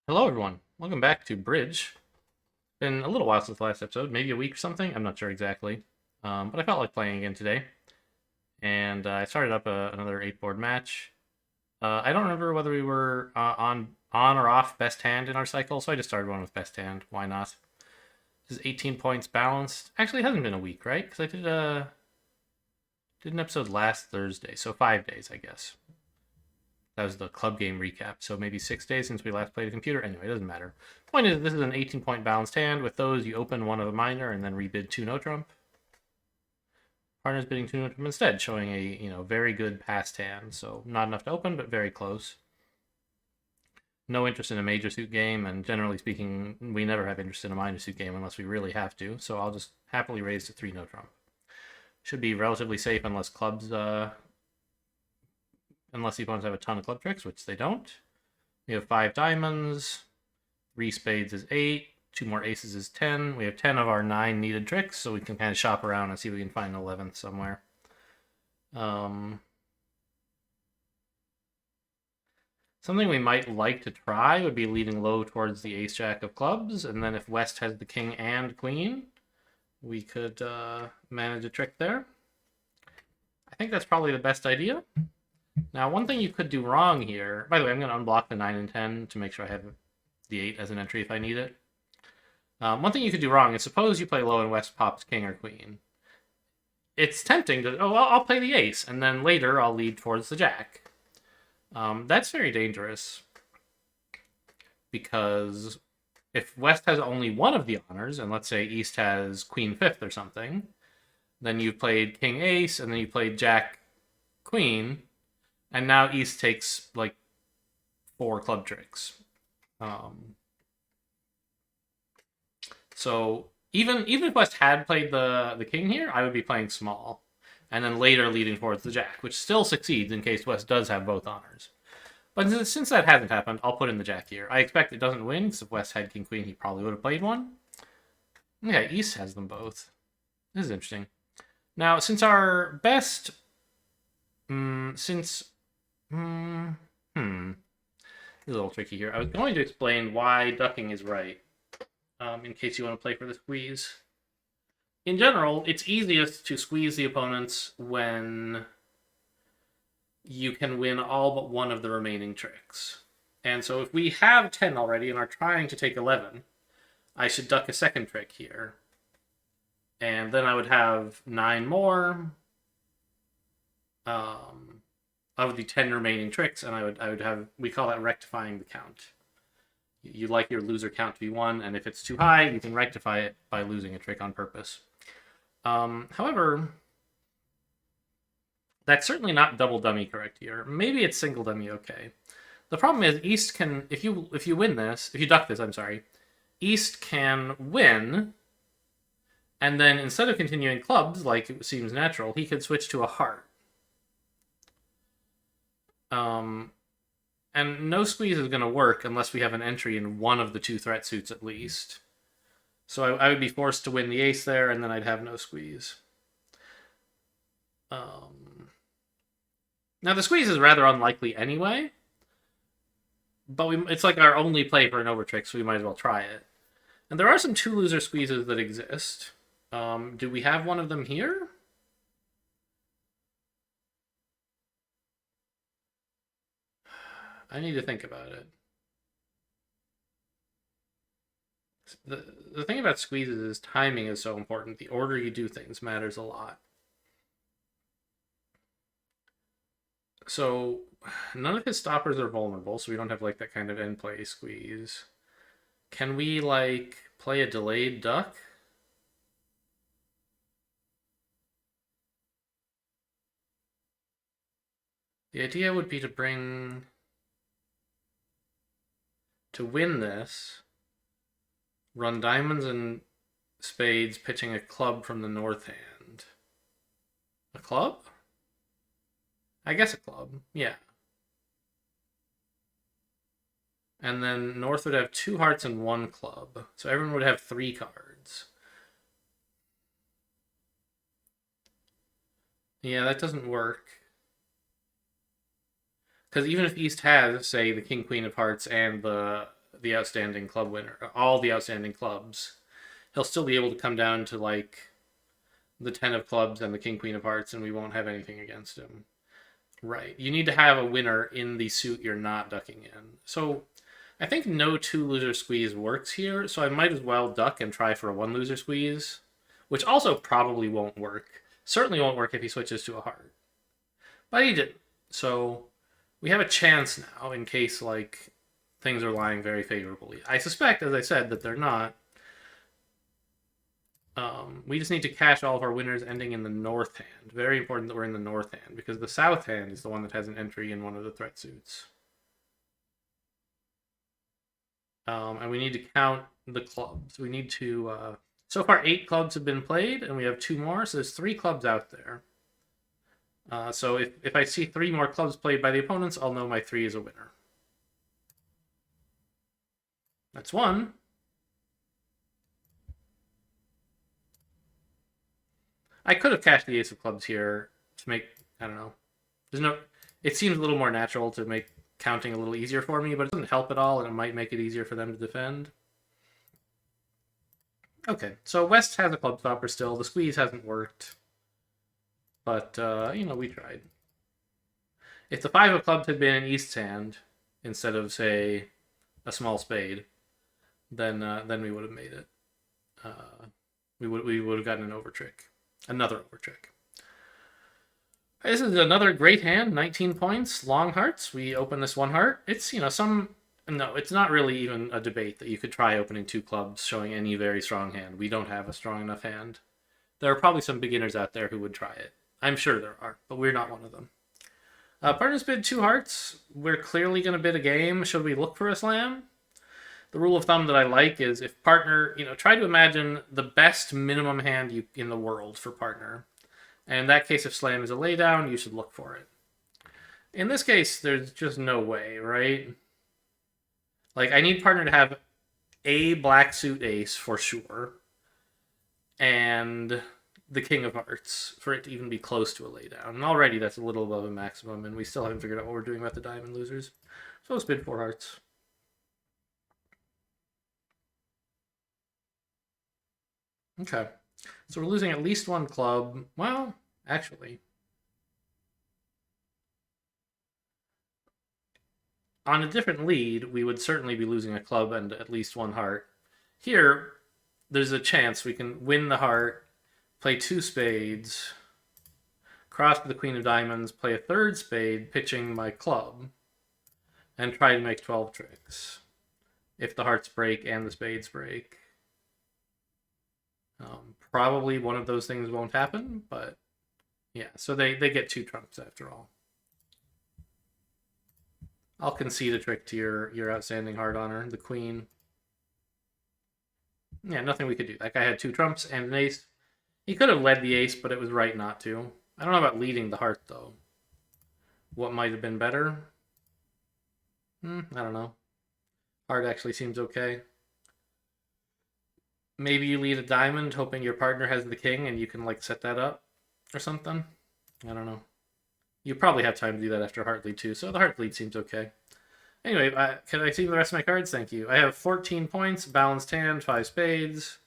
Hello, everyone. Welcome back to Bridge. Been a little while since the last episode, maybe a week or something. I'm not sure exactly. But I felt like playing again today. And I started up another 8 board match. I don't remember whether we were on or off best hand in our cycle, so I just started one with best hand. Why not? This is 18 points balanced. Actually, it hasn't been a week, right? Because I did an episode last Thursday, so 5 days, I guess. That was the club game recap. So maybe 6 days since we last played a computer. Anyway, it doesn't matter. Point is, this is an 18-point balanced hand. With those, you open one of a minor and then rebid 2 no trump. Partner's bidding 2 no trump instead, showing a very good passed hand. So not enough to open, but very close. No interest in a major suit game, and generally speaking, we never have interest in a minor suit game unless we really have to. So I'll just happily raise to 3 no trump. Should be relatively safe unless clubs unless the opponents have a ton of club tricks, which they don't. We have 5 diamonds, 3 spades is 8, 2 more aces is 10. We have 10 of our 9 needed tricks, so we can kind of shop around and see if we can find an 11th somewhere. Something we might like to try would be leading low towards the ace-jack of clubs, and then if West has the king and queen, we could manage a trick there. I think that's probably the best idea. Now, one thing you could do wrong here... By the way, I'm going to unblock the 9 and 10 to make sure I have the 8 as an entry if I need it. One thing you could do wrong is suppose you play low and West pops king or queen. It's tempting to, I'll play the ace, and then later I'll lead towards the jack. That's very dangerous. Because if West has only one of the honors, and let's say East has queen fifth or something, then you've played king ace, and then you played jack queen, and now East takes like 4 club tricks. So even if West had played the king here, I would be playing small, and then later leading towards the jack, which still succeeds in case West does have both honors. But since that hasn't happened, I'll put in the jack here. I expect it doesn't win, because if West had king queen, he probably would have played one. Yeah, East has them both. This is interesting. Now, since our best, This is a little tricky here. I was going to explain why ducking is right, in case you want to play for the squeeze. In general, it's easiest to squeeze the opponents when you can win all but one of the remaining tricks. And so if we have 10 already and are trying to take 11, I should duck a second trick here. And then I would have 9 more of the 10 remaining tricks, and I would have, we call that rectifying the count. You like your loser count to be 1, and if it's too high, you can rectify it by losing a trick on purpose. However, that's certainly not double dummy correct here. Maybe it's single dummy okay. The problem is East can, if you win this, if you duck this, I'm sorry, East can win, and then instead of continuing clubs like it seems natural, he could switch to a heart. And no squeeze is going to work unless we have an entry in one of the 2 threat suits at least. So I would be forced to win the ace there, and then I'd have no squeeze. Now the squeeze is rather unlikely anyway, but it's like our only play for an overtrick, so we might as well try it. And there are some 2-loser squeezes that exist. Do we have one of them here? I need to think about it. The thing about squeezes is timing is so important. The order you do things matters a lot. So none of his stoppers are vulnerable, so we don't have like that kind of end play squeeze. Can we like play a delayed duck? The idea would be to win this, run diamonds and spades, pitching a club from the north hand. A club? I guess a club, yeah. And then north would have 2 hearts and 1 club. So everyone would have 3 cards. Yeah, that doesn't work. Because even if East has, say, the king, queen of hearts and the the outstanding club winner, all the outstanding clubs, he'll still be able to come down to like the 10 of clubs and the king queen of hearts, and we won't have anything against him. Right. You need to have a winner in the suit you're not ducking in. So I think no 2-loser squeeze works here, so I might as well duck and try for a 1-loser squeeze, which also probably won't work. Certainly won't work if he switches to a heart. But he didn't. So we have a chance now in case like things are lying very favorably. I suspect, as I said, that they're not. We just need to cash all of our winners ending in the north hand. Very important that we're in the north hand, because the south hand is the one that has an entry in one of the threat suits. And we need to count the clubs. We need to... so far, 8 clubs have been played, and we have 2 more, so there's 3 clubs out there. So if I see 3 more clubs played by the opponents, I'll know my 3 is a winner. That's 1. I could have cashed the ace of clubs here to make, I don't know. There's no, it seems a little more natural to make counting a little easier for me, but it doesn't help at all, and it might make it easier for them to defend. Okay, so West has a club stopper still. The squeeze hasn't worked. But, you know, we tried. If the 5 of clubs had been an East's hand, instead of, say, a small spade, then we would have made it. We would have gotten an over trick. Another over trick. This is another great hand, 19 points, long hearts. We open this 1 heart. It's, you know, no, it's not really even a debate that you could try opening 2 clubs showing any very strong hand. We don't have a strong enough hand. There are probably some beginners out there who would try it. I'm sure there are, but we're not one of them. Partners bid 2 hearts. We're clearly going to bid a game. Should we look for a slam? The rule of thumb that I like is if partner, you know, try to imagine the best minimum hand in the world for partner. And in that case, if slam is a laydown, you should look for it. In this case, there's just no way, right? Like, I need partner to have a black suit ace for sure, and the king of hearts for it to even be close to a laydown. And already that's a little above a maximum, and we still haven't figured out what we're doing about the diamond losers. So let's bid 4 hearts. Okay. So we're losing at least 1 club. Well, actually. On a different lead, we would certainly be losing a club and at least 1 heart. Here, there's a chance we can win the heart, play 2 spades, cross to the queen of diamonds, play a 3rd spade, pitching my club, and try to make 12 tricks. If the hearts break and the spades break. Probably one of those things won't happen, but yeah, so they get 2 trumps after all. I'll concede a trick to your outstanding heart honor, the queen. Yeah, nothing we could do. That guy had 2 trumps and an ace. He could have led the ace, but it was right not to. I don't know about leading the heart, though. What might have been better? I don't know. Heart actually seems okay. Maybe you lead a diamond, hoping your partner has the king, and you can, like, set that up or something. I don't know. You probably have time to do that after heart lead, too, so the heart lead seems okay. Anyway, can I see the rest of my cards? Thank you. I have 14 points, balanced hand, 5 spades.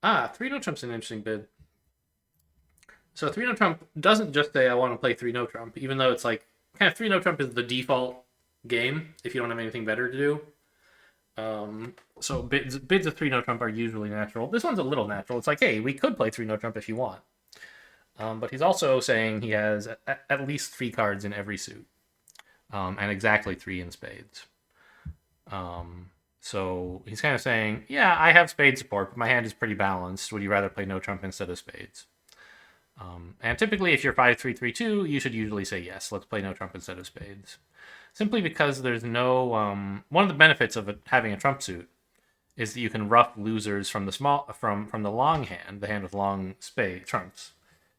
3 no trump's an interesting bid. So 3 no trump doesn't just say I want to play 3 no trump, even though it's like, kind of 3 no trump is the default game if you don't have anything better to do. So bids of 3 no trump are usually natural. This one's a little natural. It's like, hey, we could play 3 no trump if you want. But he's also saying he has at least 3 cards in every suit. And exactly 3 in spades. So he's kind of saying, yeah, I have spade support, but my hand is pretty balanced. Would you rather play no trump instead of spades? And typically, if you're 5-3-3-2, you should usually say yes. Let's play no trump instead of spades. Simply because there's no... one of the benefits of having a trump suit is that you can rough losers from the long hand, the hand with long spade trumps,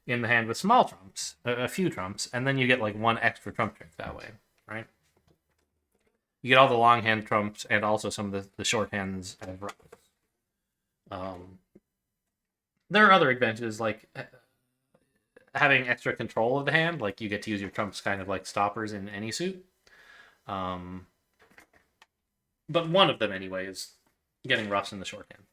in the hand with small trumps, a few trumps, and then you get like 1 extra trump trick that way, right? You get all the long hand trumps and also some of the short hands have rough. There are other advantages like having extra control of the hand, like you get to use your trumps kind of like stoppers in any suit. but one of them anyway is getting ruffs in the shorthand.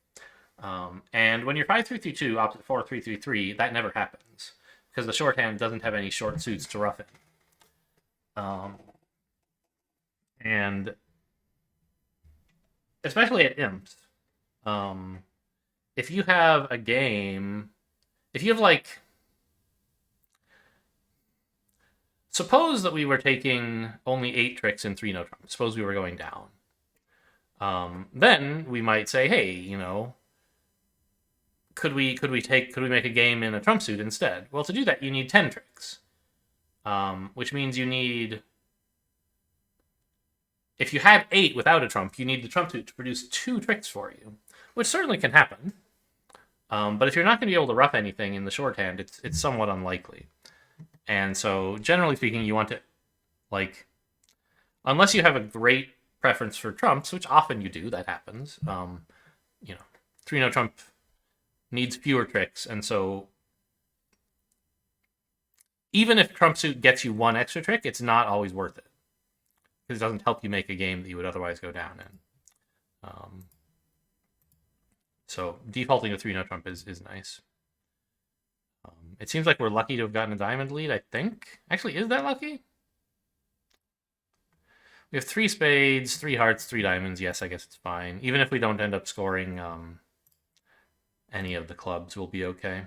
And when you're 5-3-3-2 opposite 4-3-3-3, that never happens because the shorthand doesn't have any short suits to ruff in. And especially at imps, if you have a game, if you have like, suppose that we were taking only 8 tricks and 3 no trumps. Suppose we were going down. Then we might say, hey, you know, could we make a game in a trump suit instead? Well, to do that, you need 10 tricks, which means you need. If you had 8 without a trump, you need the trump suit to produce 2 tricks for you, which certainly can happen. But if you're not going to be able to ruff anything in the shorthand, it's somewhat unlikely. And so, generally speaking, you want to, like, unless you have a great preference for trumps, which often you do, that happens. 3 no trump needs fewer tricks, and so even if trump suit gets you 1 extra trick, it's not always worth it. Because it doesn't help you make a game that you would otherwise go down in. So defaulting to 3 no trump is nice. It seems like we're lucky to have gotten a diamond lead, I think. Actually, is that lucky? We have 3 spades, 3 hearts, 3 diamonds. Yes, I guess it's fine. Even if we don't end up scoring any of the clubs, we'll be okay.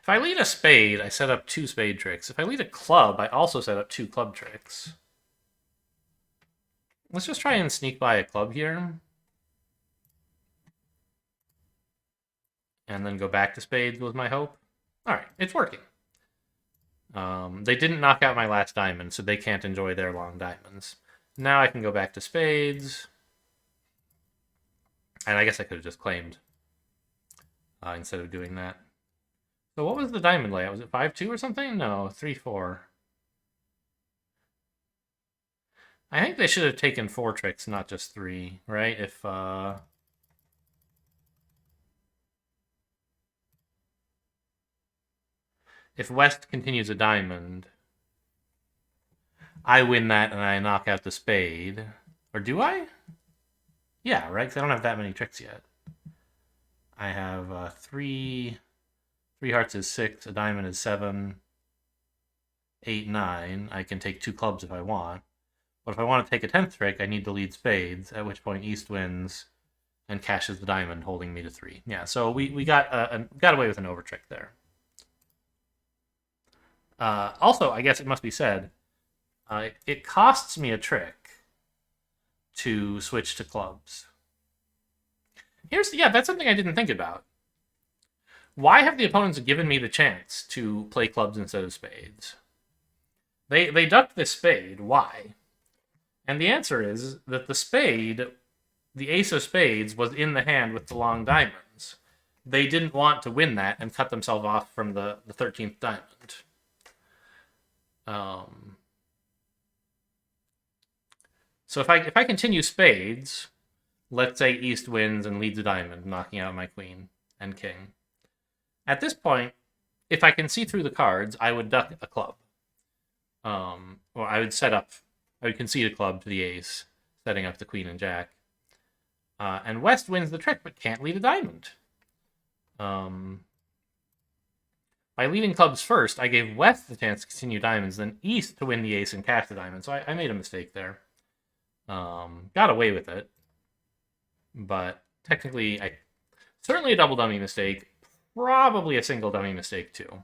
If I lead a spade, I set up 2 spade tricks. If I lead a club, I also set up 2 club tricks. Let's just try and sneak by a club here. And then go back to spades was my hope. All right, it's working. They didn't knock out my last diamond, so they can't enjoy their long diamonds. Now I can go back to spades. And I guess I could have just claimed instead of doing that. So what was the diamond layout? Was it 5-2 or something? No, 3-4. I think they should have taken 4 tricks, not just 3, right? If West continues a diamond, I win that and I knock out the spade. Or do I? Yeah, right? Because I don't have that many tricks yet. I have 3 hearts is 6, a diamond is 7, 8, 9. I can take 2 clubs if I want. But if I want to take a 10th trick, I need to lead spades, at which point East wins and cashes the diamond, holding me to 3. Yeah, so we got away with an over trick there. Also, I guess it must be said, it costs me a trick to switch to clubs. That's something I didn't think about. Why have the opponents given me the chance to play clubs instead of spades? They ducked this spade. Why? And the answer is that the spade, the ace of spades, was in the hand with the long diamonds. They didn't want to win that and cut themselves off from the 13th diamond. So if I continue spades, let's say East wins and leads a diamond, knocking out my queen and king. At this point, if I can see through the cards, I would duck a club. Or I would concede a club to the ace, setting up the queen and jack. And West wins the trick, but can't lead a diamond. By leading clubs first, I gave West the chance to continue diamonds, then East to win the ace and cash the diamond. So I made a mistake there. Got away with it. But technically, certainly a double dummy mistake. Probably a single dummy mistake, too.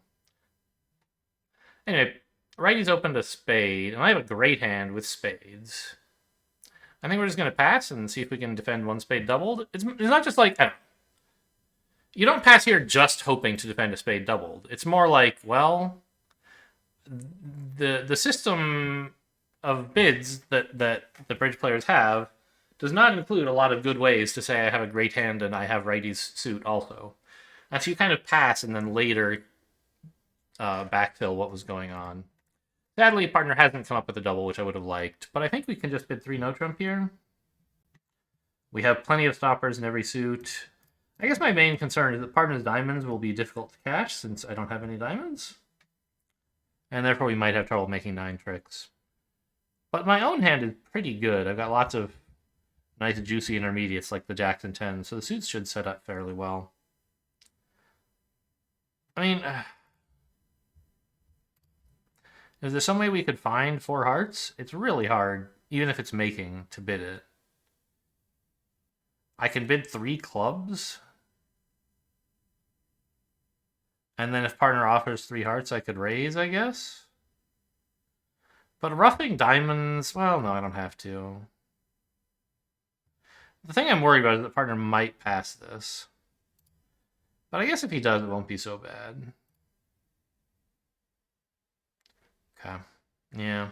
Anyway, righty's opened a spade, and I have a great hand with spades. I think we're just going to pass and see if we can defend 1 spade doubled. It's not just like, you don't pass here just hoping to defend a spade doubled. It's more like, well, the system of bids that the bridge players have does not include a lot of good ways to say I have a great hand and I have righty's suit also. And so you kind of pass and then later backfill what was going on. Sadly, partner hasn't come up with a double, which I would have liked, but I think we can just bid 3 no trump here. We have plenty of stoppers in every suit. I guess my main concern is that partner's diamonds will be difficult to cash since I don't have any diamonds. And therefore we might have trouble making 9 tricks. But my own hand is pretty good. I've got lots of nice juicy intermediates like the jacks and 10s, so the suits should set up fairly well. I mean, is there some way we could find 4 hearts? It's really hard, even if it's making, to bid it. I can bid 3 clubs. And then if partner offers 3 hearts, I could raise, I guess? But roughing diamonds, well, no, I don't have to. The thing I'm worried about is that partner might pass this. But I guess if he does, it won't be so bad. Okay. Yeah.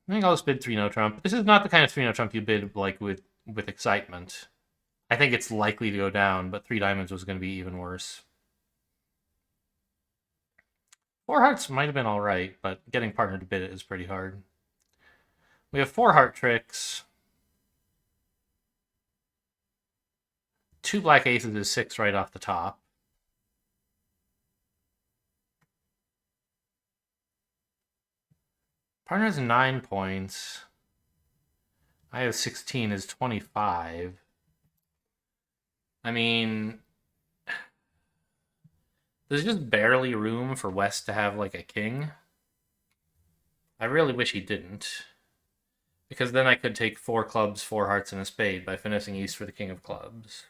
I think I'll just bid 3 no trump. This is not the kind of 3 no trump you bid like with excitement. I think it's likely to go down, but 3 diamonds was going to be even worse. 4 hearts might have been all right, but getting partner to bid it is pretty hard. We have 4 heart tricks. 2 black aces is 6 right off the top. Partner has 9 points. I have 16 is 25. I mean, there's just barely room for West to have like a king. I really wish he didn't. Because then I could take 4 clubs, 4 hearts, and a spade by finessing East for the king of clubs.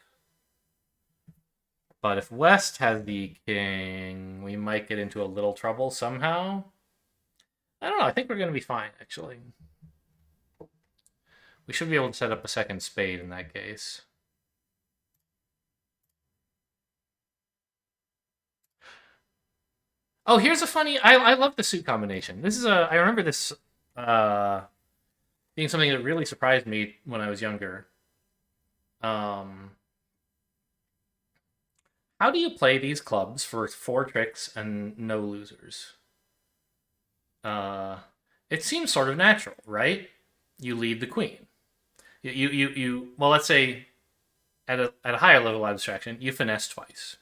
But if West has the king, we might get into a little trouble somehow. I don't know. I think we're going to be fine, actually. We should be able to set up a second spade in that case. Oh, here's a funny... I love the suit combination. This is a... I remember this being something that really surprised me when I was younger. How do you play these clubs for 4 tricks and no losers? It seems sort of natural, right? You lead the queen. Well, let's say at a higher level of abstraction, you finesse twice.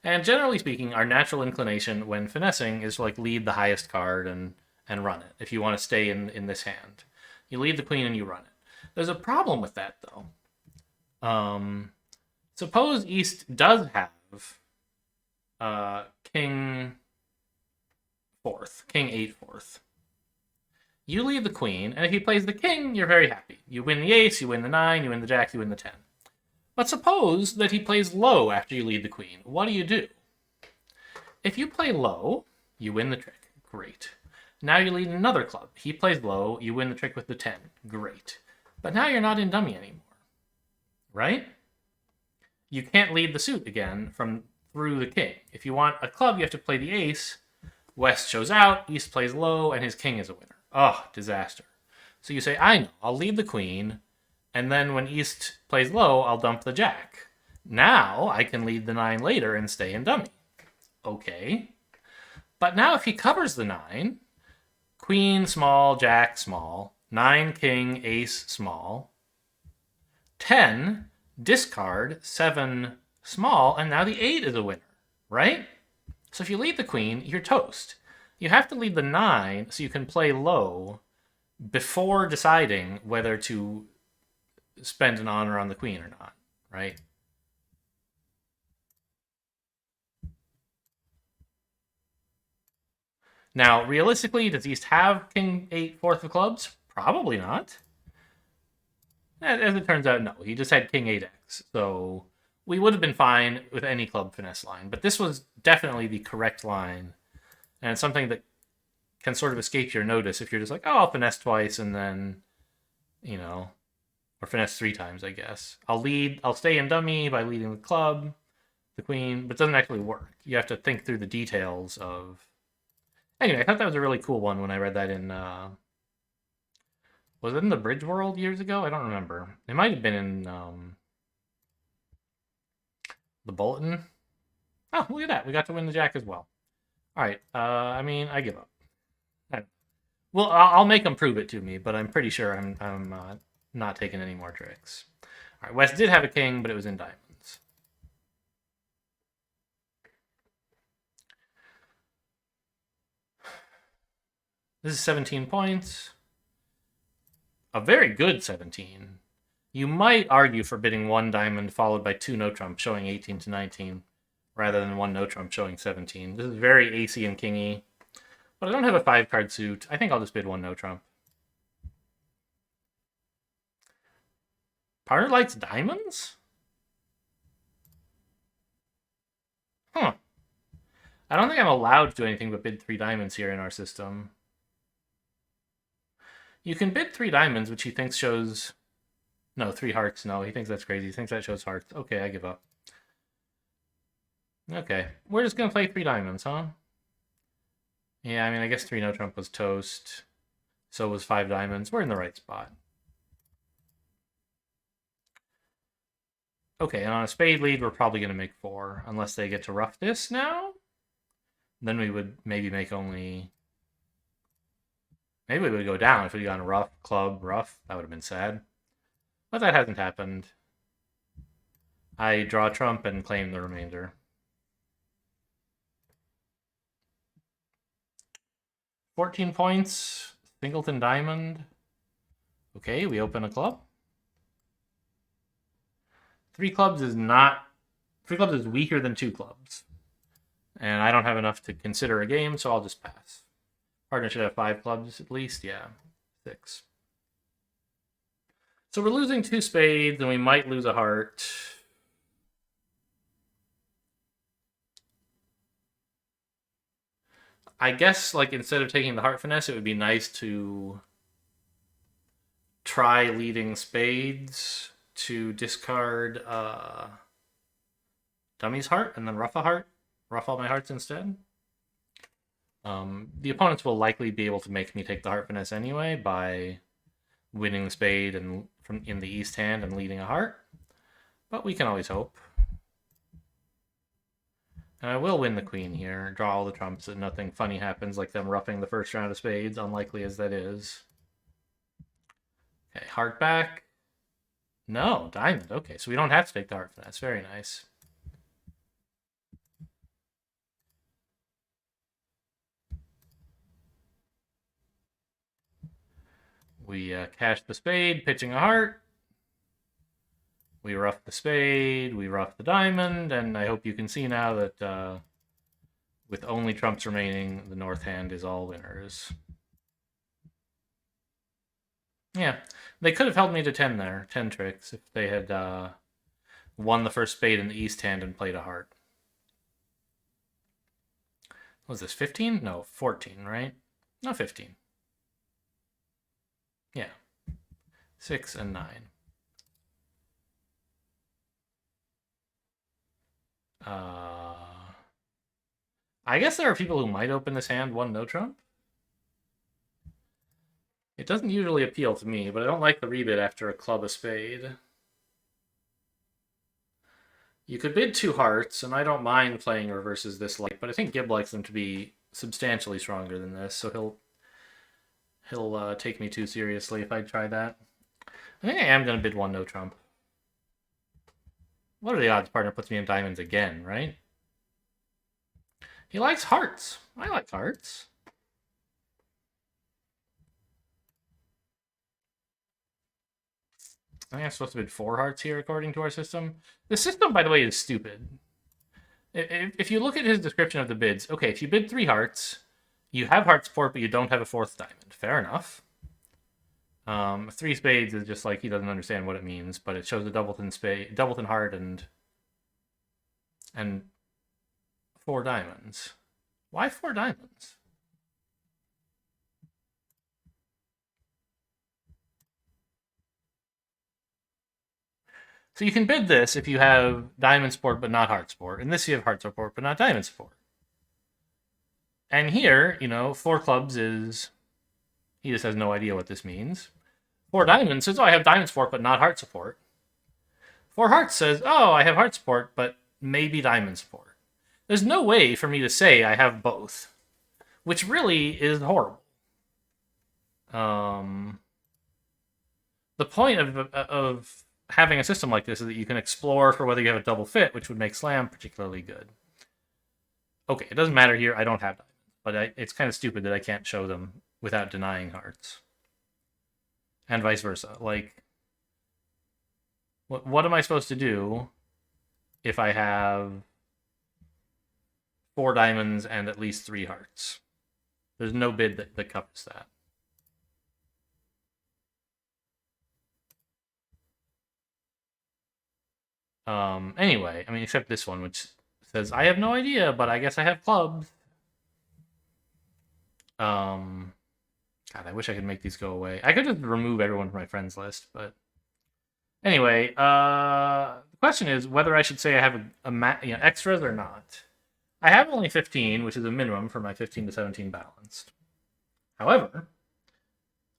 And generally speaking, our natural inclination when finessing is to like lead the highest card and run it. If you want to stay in this hand, you lead the queen and you run it. There's a problem with that though. Suppose East does have king 4th, king 8/4. You lead the queen, and if he plays the king, you're very happy. You win the ace, you win the 9, you win the jack, you win the 10. But suppose that he plays low after you lead the queen. What do? If you play low, you win the trick. Great. Now you lead another club. He plays low, you win the trick with the 10. Great. But now you're not in dummy anymore. Right? You can't lead the suit again through the king. If you want a club, you have to play the ace. West shows out, East plays low, and his king is a winner. Oh, disaster. So you say, I know, I'll lead the queen, and then when East plays low, I'll dump the jack. Now I can lead the 9 later and stay in dummy. Okay. But now if he covers the 9, queen small, jack small, 9 king, ace small, 10 discard, 7 small, and now the 8 is a winner, right? So if you lead the queen, you're toast. You have to lead the 9 so you can play low before deciding whether to spend an honor on the queen or not, right? Now, realistically, does East have king 8/4 of clubs? Probably not. As it turns out, no. He just had king 8x. So we would have been fine with any club finesse line. But this was definitely the correct line. And it's something that can sort of escape your notice if you're just like, oh, I'll finesse twice and then, or finesse 3 times, I guess. I'll stay in dummy by leading the club, the queen, but it doesn't actually work. You have to think through the details of... Anyway, I thought that was a really cool one when I read that in... Was it in the Bridge World years ago? I don't remember. It might have been in the Bulletin. Oh, look at that. We got to win the jack as well. All right. I mean, I give up. Well, I'll make them prove it to me, but I'm pretty sure I'm not taking any more tricks. All right. West did have a king, but it was in diamonds. This is 17 points. A very good 17. You might argue for bidding 1 diamond followed by 2 no trump showing 18 to 19 rather than 1 no trump showing 17. This is very ace and kingy. But I don't have a 5-card suit. I think I'll just bid 1 no trump. Partner likes diamonds? Huh. I don't think I'm allowed to do anything but bid 3 diamonds here in our system. You can bid 3 diamonds, which he thinks shows... No, 3 hearts. No, he thinks that's crazy. He thinks that shows hearts. Okay, I give up. Okay, we're just going to play 3 diamonds, huh? Yeah, I mean, I guess 3 no trump was toast. So was 5 diamonds. We're in the right spot. Okay, and on a spade lead, we're probably going to make 4. Unless they get to rough this now? Then we would maybe make only... Maybe we would go down if we'd gone rough, club, rough. That would have been sad. But that hasn't happened. I draw trump and claim the remainder. $14 points. Singleton diamond. Okay, we open a club. 3 clubs is not... 3 clubs is weaker than 2 clubs. And I don't have enough to consider a game, so I'll just pass. Partner should have 5 clubs at least. Yeah, 6. So we're losing 2 spades, and we might lose a heart. I guess, like, instead of taking the heart finesse, it would be nice to try leading spades to discard dummy's heart and then rough a heart. Rough all my hearts instead. The opponents will likely be able to make me take the heart finesse anyway by winning the spade and from in the east hand and leading a heart. But we can always hope. And I will win the queen here, draw all the trumps, and nothing funny happens like them roughing the first round of spades, unlikely as that is. Okay, heart back. No, diamond. Okay, so we don't have to take the heart finesse. Very nice. We cash the spade, pitching a heart. We rough the spade, we rough the diamond, and I hope you can see now that with only trumps remaining, the north hand is all winners. Yeah, they could have held me to 10 there, 10 tricks, if they had won the first spade in the east hand and played a heart. What was this, 15? No, 14, right? No, 15. Yeah. 6 and 9. I guess there are people who might open this hand 1 no trump. It doesn't usually appeal to me, but I don't like the rebid after a club a spade. You could bid 2 hearts, and I don't mind playing reverses this light, but I think Gib likes them to be substantially stronger than this, so he'll take me too seriously if I try that. I think I am going to bid 1 no trump. What are the odds partner puts me in diamonds again, right? He likes hearts. I like hearts. I think I'm supposed to bid 4 hearts here according to our system. The system, by the way, is stupid. If you look at his description of the bids, okay, if you bid 3 hearts, you have heart support, but you don't have a 4th diamond. Fair enough. 3 spades is just like he doesn't understand what it means, but it shows a doubleton spade, doubleton heart, and 4 diamonds. Why 4 diamonds? So you can bid this if you have diamond support but not heart support. In this you have heart support but not diamond support. And here, you know, 4 clubs is... He just has no idea what this means. 4 diamonds says, oh, I have diamond support but not heart support. 4 hearts says, oh, I have heart support but maybe diamond support. There's no way for me to say I have both, which really is horrible. The point of having a system like this is that you can explore for whether you have a double fit, which would make slam particularly good. Okay, it doesn't matter here. I don't have diamonds, but it's kind of stupid that I can't show them without denying hearts. And vice versa. Like, what am I supposed to do if I have 4 diamonds and at least 3 hearts? There's no bid that covers that. Anyway, I mean, except this one, which says, I have no idea, but I guess I have clubs. God, I wish I could make these go away. I could just remove everyone from my friends list, but anyway, the question is whether I should say I have extras or not. I have only 15, which is a minimum for my 15 to 17 balanced. However,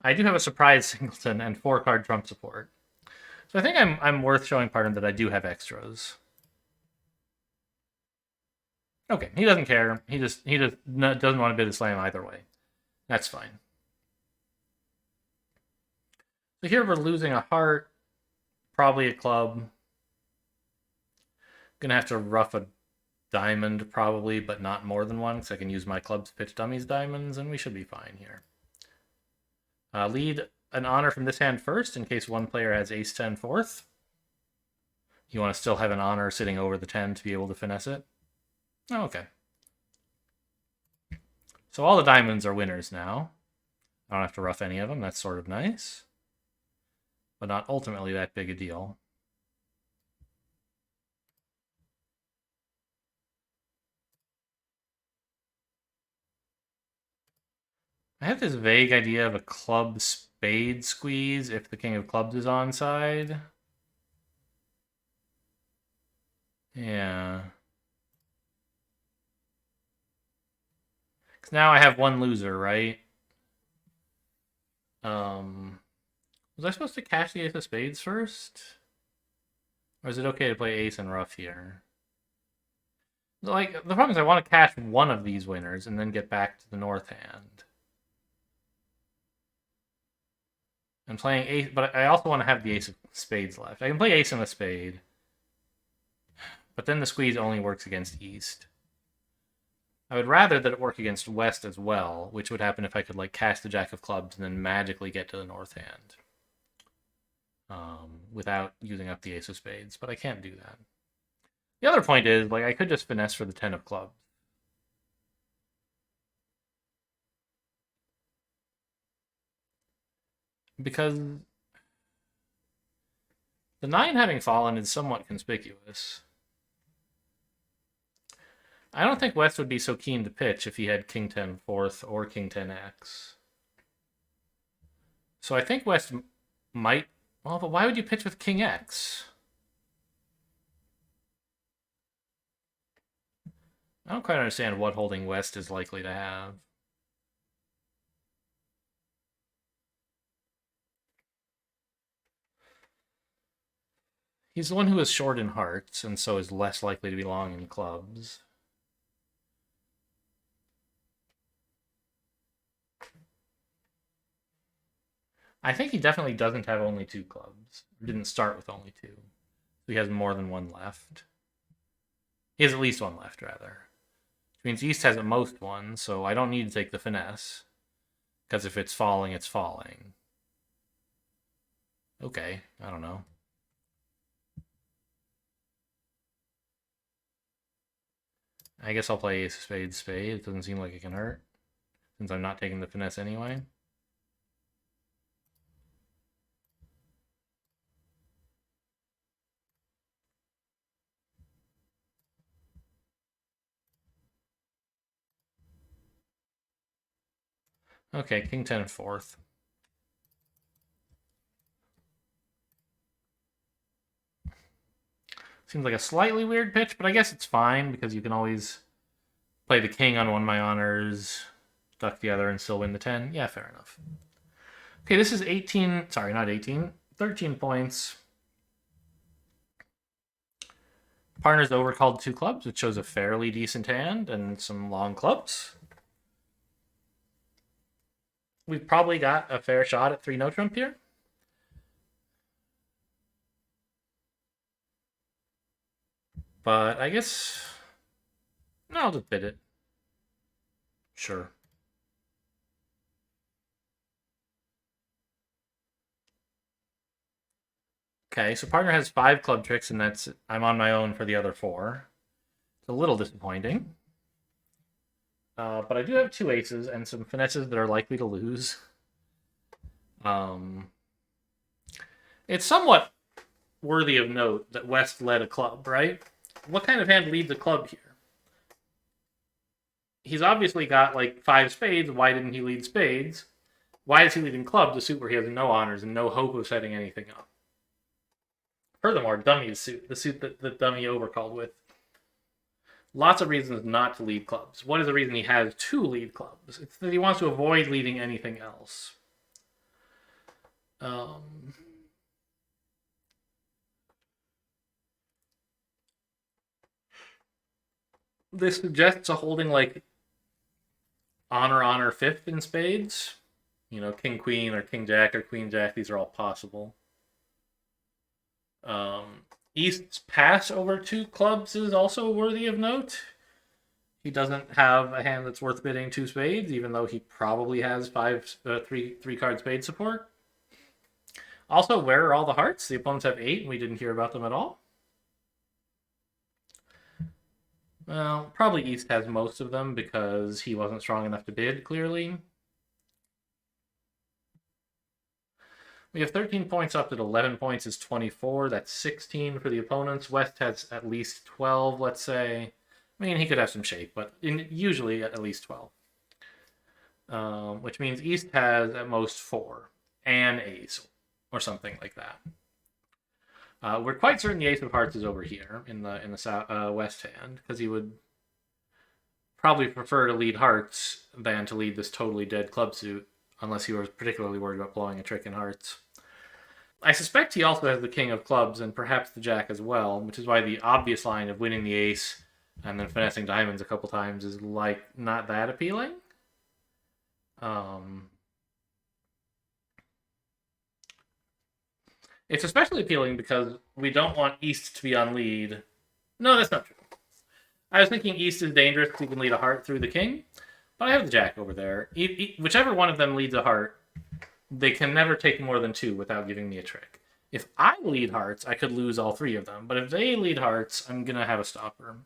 I do have a surprise singleton and 4-card trump support. So I think I'm worth showing Pardon that I do have extras. Okay, he doesn't care. He just doesn't want to bid a slam either way. That's fine. So here we're losing a heart, probably a club. Gonna have to rough a diamond probably, but not more than one, because I can use my clubs to pitch dummies diamonds, and we should be fine here. Lead an honor from this hand first, in case one player has ace 10 fourth. You want to still have an honor sitting over the 10 to be able to finesse it? Oh, okay. So all the diamonds are winners now. I don't have to rough any of them. That's sort of nice. But not ultimately that big a deal. I have this vague idea of a club spade squeeze if the king of clubs is onside. Yeah. Because now I have one loser, right? Was I supposed to cash the ace of spades first? Or is it okay to play ace and rough here? Like, the problem is I want to cash one of these winners and then get back to the north hand. I'm playing ace, but I also want to have the ace of spades left. I can play ace and a spade. But then the squeeze only works against east. I would rather that it work against west as well, which would happen if I could like cash the jack of clubs and then magically get to the north hand. Without using up the ace of spades, but I can't do that. The other point is, like, I could just finesse for the 10 of clubs. Because the 9 having fallen is somewhat conspicuous. I don't think West would be so keen to pitch if he had King 10 fourth or King 10x. So I think West might... Well, but why would you pitch with King X? I don't quite understand what holding West is likely to have. He's the one who is short in hearts, and so is less likely to be long in clubs. I think he definitely doesn't have only 2 clubs. Didn't start with only 2. So he has more than one left. He has at least one left, rather. Which means East has at most one, so I don't need to take the finesse. Because if it's falling, it's falling. Okay, I don't know. I guess I'll play ace of spades spade. It doesn't seem like it can hurt, since I'm not taking the finesse anyway. Okay, King 10 fourth. Seems like a slightly weird pitch, but I guess it's fine because you can always play the king on one of my honors, duck the other, and still win the 10. Yeah, fair enough. Okay, this is 18. Sorry, not 18. 13 points. Partner's overcalled 2 clubs, which shows a fairly decent hand and some long clubs. We've probably got a fair shot at 3 no trump here. But I guess... No, I'll just bid it. Sure. Okay, so partner has 5 club tricks, and I'm on my own for the other 4. It's a little disappointing. But I do have 2 aces and some finesses that are likely to lose. It's somewhat worthy of note that West led a club, right? What kind of hand leads a club here? He's obviously got like 5 spades. Why didn't he lead spades? Why is he leading clubs, a suit where he has no honors and no hope of setting anything up? Furthermore, dummy's suit, the suit that the dummy overcalled with. Lots of reasons not to lead clubs. What is the reason he has 2 lead clubs? It's that he wants to avoid leading anything else. This suggests a holding like honor 5th in spades. You know, king queen or king jack or queen jack. These are all possible. East's pass over 2 clubs is also worthy of note. He doesn't have a hand that's worth bidding 2 spades, even though he probably has 3-card spade support. Also, where are all the hearts? The opponents have 8, and we didn't hear about them at all. Well, probably East has most of them because he wasn't strong enough to bid, clearly. We have 13 points up at 11 points is 24. That's 16 for the opponents. West has at least 12, let's say. I mean, he could have some shape, but usually at least 12. Which means East has at most 4. And ace, or something like that. We're quite certain the ace of hearts is over here in the West hand, because he would probably prefer to lead hearts than to lead this totally dead club suit, unless he was particularly worried about blowing a trick in hearts. I suspect he also has the king of clubs and perhaps the jack as well, which is why the obvious line of winning the ace and then finessing diamonds a couple times is like not that appealing. It's especially appealing because we don't want East to be on lead. No, that's not true. I was thinking East is dangerous because he can lead a heart through the king, but I have the jack over there. Whichever one of them leads a heart, they can never take more than 2 without giving me a trick. If I lead hearts, I could lose all 3 of them, but if they lead hearts, I'm gonna have a stopper.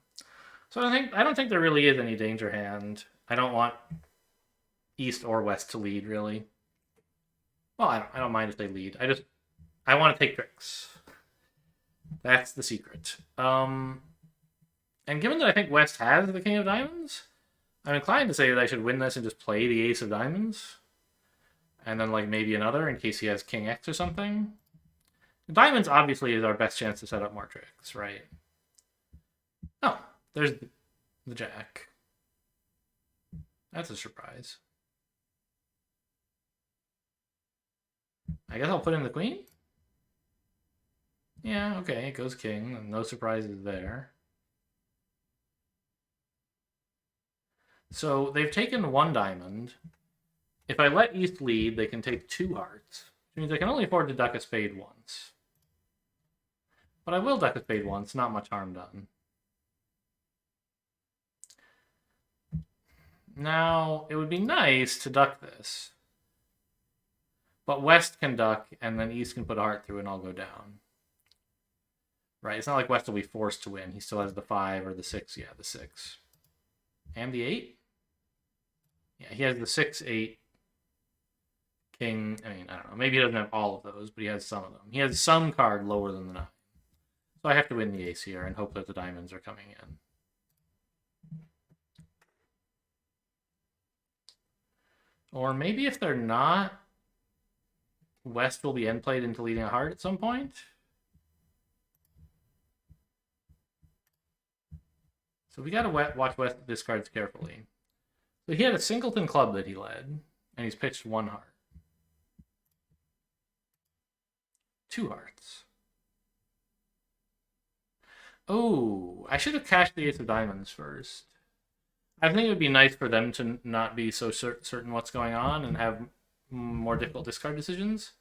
So I don't think there really is any danger hand. I don't want East or West to lead, really. Well, I don't mind if they lead. I want to take tricks. That's the secret. And given that I think West has the king of diamonds, I'm inclined to say that I should win this and just play the ace of diamonds. And then like maybe another in case he has king X or something. Diamonds obviously is our best chance to set up more tricks, right? Oh, there's the jack. That's a surprise. I guess I'll put in the queen? Yeah, okay, it goes king. No surprises there. So they've taken 1 diamond. If I let East lead, they can take 2 hearts, which means I can only afford to duck a spade once. But I will duck a spade once, not much harm done. Now, it would be nice to duck this. But West can duck, and then East can put a heart through, and I'll go down. Right, it's not like West will be forced to win. He still has the 5 or the 6. Yeah, the 6. And the 8? Yeah, he has the 6, 8, king. I mean, I don't know. Maybe he doesn't have all of those, but he has some of them. He has some card lower than the 9. So I have to win the ace here and hope that the diamonds are coming in. Or maybe if they're not, West will be end played into leading a heart at some point. So we gotta watch West discards carefully. So he had a singleton club that he led, and he's pitched 1 heart. 2 hearts. Oh, I should have cashed the ace of diamonds first. I think it would be nice for them to not be so certain what's going on and have more difficult discard decisions.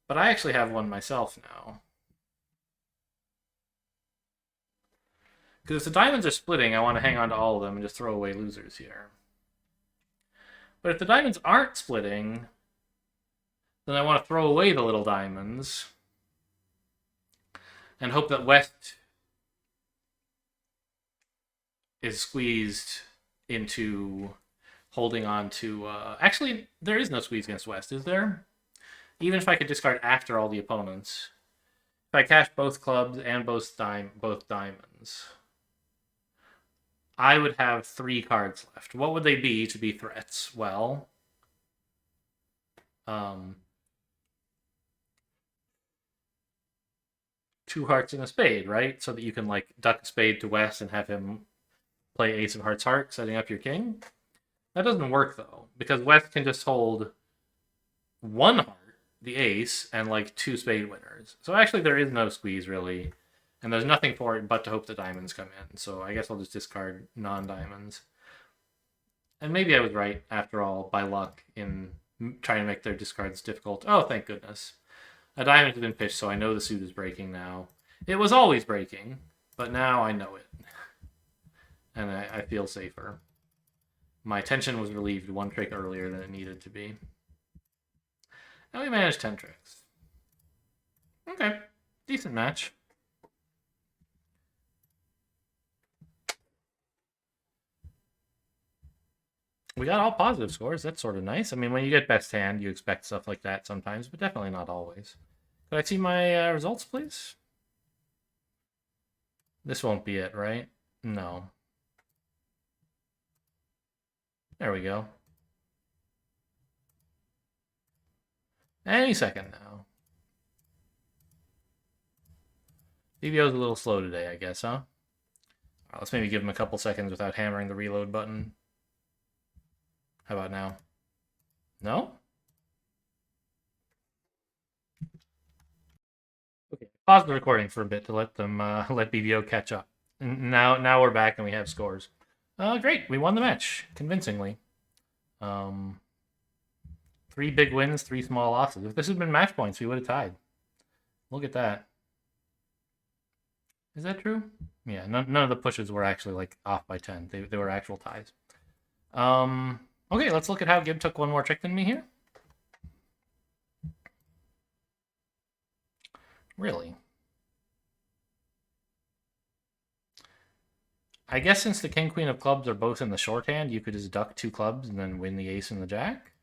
But I actually have one myself now. Because if the diamonds are splitting, I want to hang on to all of them and just throw away losers here. But if the diamonds aren't splitting, then I want to throw away the little diamonds and hope that West is squeezed into holding on to. Actually, there is no squeeze against West, is there? Even if I could discard after all the opponents. If I cash both clubs and both diamonds, I would have 3 cards left. What would they be to be threats? Well, 2 hearts and a spade, right? So that you can like duck a spade to West and have him play Ace of Hearts Heart, setting up your king. That doesn't work though, because West can just hold 1 heart, the ace, and like 2 spade winners. So actually there is no squeeze really, and there's nothing for it but to hope the diamonds come in. So I guess I'll just discard non-diamonds. And maybe I was right after all, by luck, in trying to make their discards difficult. Oh, thank goodness. A diamond has been pitched, so I know the suit is breaking now. It was always breaking, but now I know it. And I feel safer. My tension was relieved 1 trick earlier than it needed to be. And we managed 10 tricks. Okay, decent match. We got all positive scores. That's sort of nice. I mean, when you get best hand, you expect stuff like that sometimes, but definitely not always. Could I see my results, please? This won't be it, right? No. There we go. Any second now. DVO's a little slow today, I guess, huh? Right, let's maybe give him a couple seconds without hammering the reload button. How about now? No? Okay, pause the recording for a bit to let them let BVO catch up. Now we're back and we have scores. Great, we won the match convincingly. 3 big wins, 3 small losses. If this had been match points, we would have tied. Look at that. Is that true? Yeah, none of the pushes were actually like off by 10. They were actual ties. Okay, let's look at how Gib took 1 more trick than me here. Really? I guess since the king, queen of clubs are both in the shorthand, you could just duck 2 clubs and then win the ace and the jack.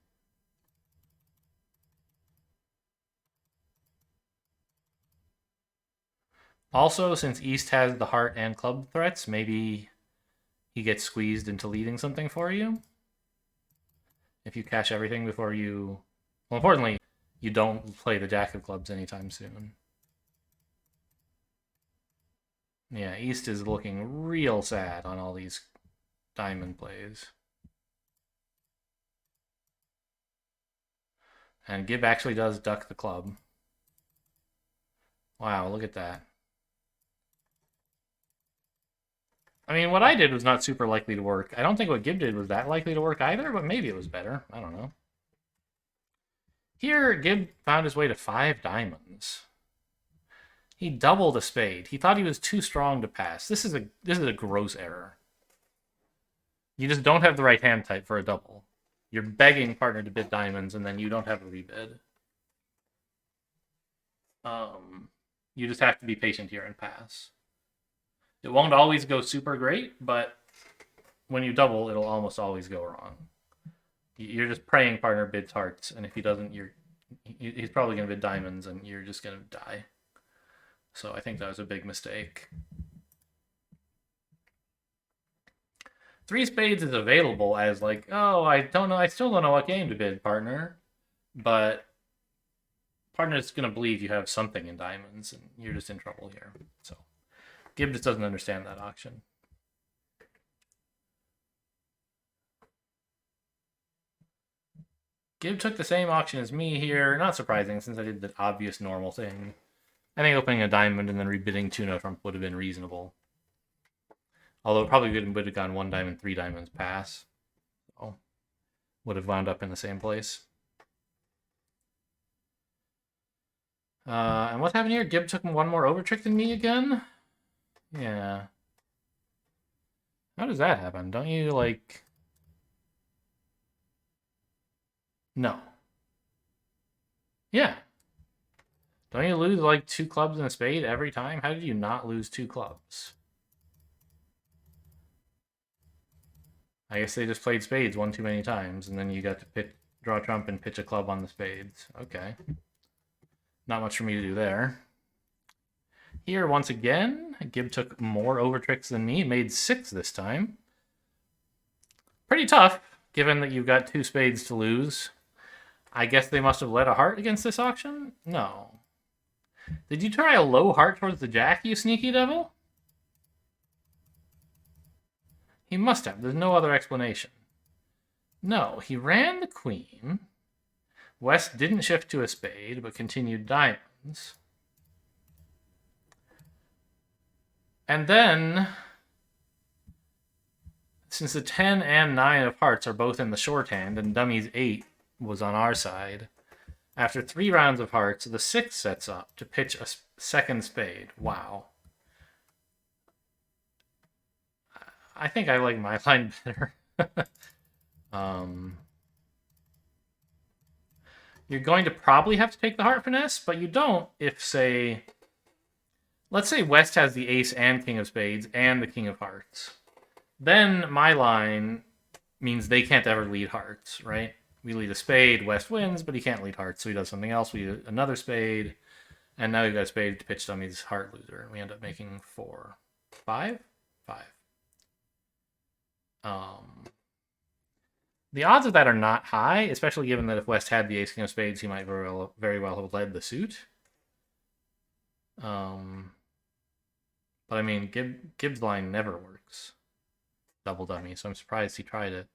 Also, since East has the heart and club threats, maybe he gets squeezed into leading something for you. If you cash everything before you... Well, importantly, you don't play the jack of clubs anytime soon. Yeah, East is looking real sad on all these diamond plays. And Gib actually does duck the club. Wow, look at that. I mean, what I did was not super likely to work. I don't think what Gib did was that likely to work either, but maybe it was better. I don't know. Here, Gib found his way to 5 diamonds. He doubled a spade. He thought he was too strong to pass. This is a gross error. You just don't have the right hand type for a double. You're begging partner to bid diamonds, and then you don't have a rebid. You just have to be patient here and pass. It won't always go super great, but when you double, it'll almost always go wrong. You're just praying partner bids hearts, and if he doesn't, he's probably going to bid diamonds, and you're just going to die. So I think that was a big mistake. 3 spades is available as like, oh, I don't know, I still don't know what game to bid, partner. But partner's going to believe you have something in diamonds, and you're just in trouble here. So Gib just doesn't understand that auction. Gib took the same auction as me here. Not surprising, since I did the obvious normal thing. I think opening a diamond and then rebidding 2 no trump would have been reasonable. Although it probably would have gone 1 diamond, 3 diamonds pass. So would have wound up in the same place. And what's happening here? Gib took 1 more over trick than me again? Yeah. How does that happen? Don't you, like... No. Yeah. Don't you lose like 2 clubs and a spade every time? How did you not lose 2 clubs? I guess they just played spades one too many times, and then you got to draw trump and pitch a club on the spades. Okay. Not much for me to do there. Here, once again, Gib took more over tricks than me, made 6 this time. Pretty tough, given that you've got 2 spades to lose. I guess they must have led a heart against this auction? No. Did you try a low heart towards the jack, you sneaky devil? He must have. There's no other explanation. No, he ran the queen. West didn't shift to a spade, but continued diamonds. And then, since the 10 and 9 of hearts are both in the shorthand, and dummy's 8 was on our side, after 3 rounds of hearts, the 6 sets up to pitch a second spade. Wow. I think I like my line better. You're going to probably have to take the heart finesse, but you don't if, say, let's say West has the ace and king of spades and the king of hearts. Then my line means they can't ever lead hearts, right? We lead a spade, West wins, but he can't lead hearts, so he does something else. We do another spade, and now we've got a spade to pitch dummy's heart loser. We end up making 4. 5? 5. The odds of that are not high, especially given that if West had the ace king of spades, he might very well have led the suit. But I mean, Gibbs' line never works. Double dummy, so I'm surprised he tried it.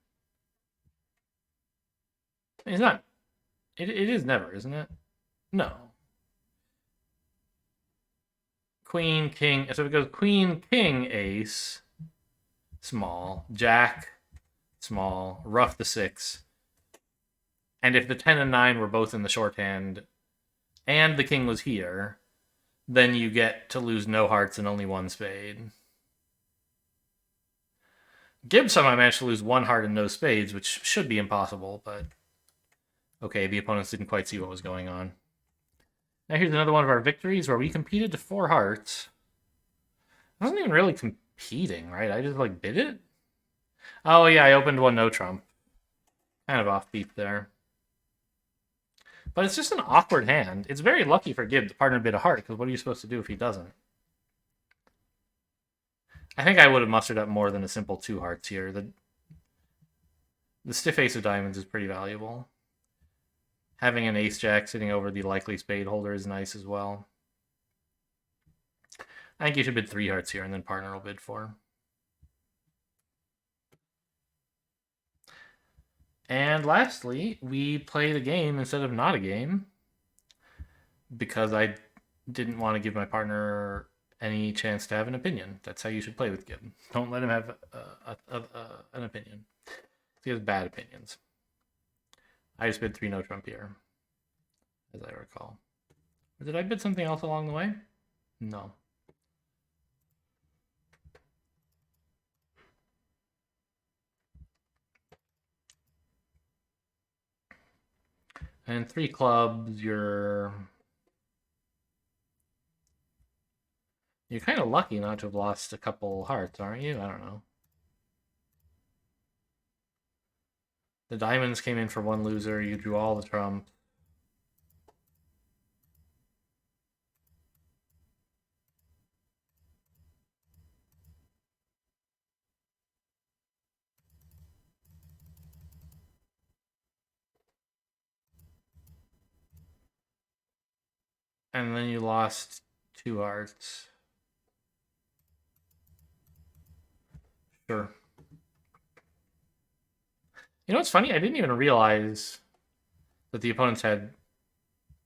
It's not. It is never, isn't it? No. Queen, king. So it goes queen, king, ace, small, jack, small, ruff the 6. And if the 10 and 9 were both in the shorthand and the king was here, then you get to lose no hearts and only 1 spade. Gibbs somehow managed to lose 1 heart and no spades, which should be impossible, but okay, the opponents didn't quite see what was going on. Now here's another one of our victories where we competed to 4 hearts. I wasn't even really competing, right? I just like bid it. Oh yeah, I opened one no trump. Kind of offbeat there. But it's just an awkward hand. It's very lucky for Gibb the partner bid a heart, because what are you supposed to do if he doesn't? I think I would have mustered up more than a simple 2 hearts here. The stiff ace of diamonds is pretty valuable. Having an ace jack sitting over the likely spade holder is nice as well. I think you should bid 3 hearts here, and then partner will bid 4. And lastly, we played a game instead of not a game, because I didn't want to give my partner any chance to have an opinion. That's how you should play with Gib. Don't let him have an opinion. He has bad opinions. I just bid 3 no trump here, as I recall. Or did I bid something else along the way? No. And 3 clubs, you're kind of lucky not to have lost a couple hearts, aren't you? I don't know. The diamonds came in for 1 loser. You drew all the trumps. And then you lost 2 hearts. Sure. You know what's funny? I didn't even realize that the opponents had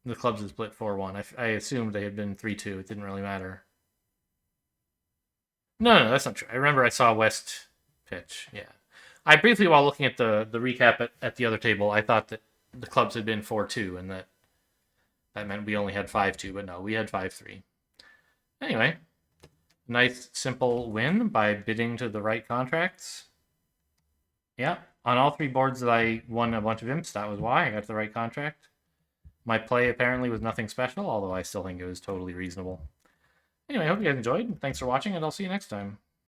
the clubs had split 4-1. I assumed they had been 3-2. It didn't really matter. No, that's not true. I remember I saw West pitch. Yeah. I briefly, while looking at the recap at the other table, I thought that the clubs had been 4-2 and that meant we only had 5-2, but no, we had 5-3. Anyway, nice simple win by bidding to the right contracts. Yeah, on all 3 boards that I won a bunch of imps, that was why I got the right contract. My play apparently was nothing special, although I still think it was totally reasonable. Anyway, I hope you guys enjoyed. Thanks for watching, and I'll see you next time.